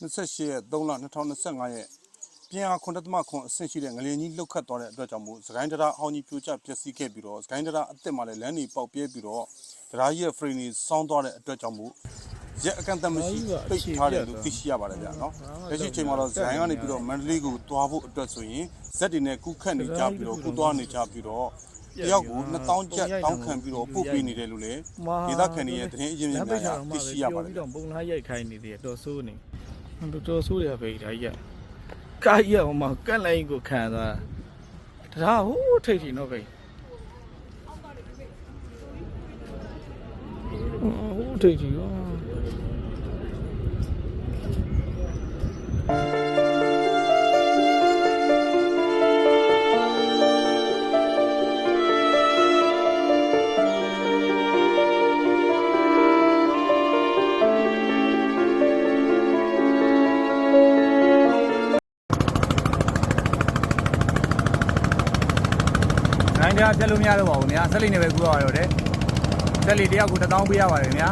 28ရက်3လ2025ရက်ပြင်အား9.9အဆင့်ရှိတဲ့ငလျင်ကြီးလှုပ်ခတ်သွားတဲ့အတွက်ကြောင့်မို့စကိုင်းတရားဟောင်းကြီးပြိုကျပျက်စီးခဲ့ပြီးတော့စကိုင်းတရားအစ်စ်မှာလည်းလမ်းတွေပေါက်ပြဲပြီးတော့တရားကြီးရဲ့ frame တွေစောင်းသွားတဲ့အတွက်ကြောင့်မို့ရက်အကန့်အသတ်မရှိပိတ်ထားတယ်လို့သိရှိရပါတယ်ဗျာနော်လက်ရှိချိန်မှာတော့စကိုင်းကနေပြီးတော့မန္တလေးကိုသွားဖို့အတွက်ဆိုရင်ဇက်တွေနဲ့ကူးခတ်နေကြပြီးတော့ကူးသွားနေကြပြီးတော့တယောက်ကို2000ကျပ်တောင်းခံပြီးတော့ပို့ပေးနေတယ်လို့လည်းဒေသခံတွေရဲ့သတင်းအရင်းမြစ်များသိရှိရပါတယ်ဗျာ ပုံလားရိုက်ခိုင်းနေတယ်တော်ဆိုးနေတော်ဆိုးရပဲဒါကြီးကကားကြီးဟိုမှာကန့်လိုက်ကိုခံသွားဒါဟိုးထိတ်ထီနော်ပဲဟိုးထိတ်ထီရောတိုင်းတရားဖြတ်လို့မရတော့ပါဘူးခင်ဗျာဆက်လိနေပဲကူရတော့တယ်ဆက်လိတယောက်ကို1000ပေးရပါတယ်ခင်ဗျာ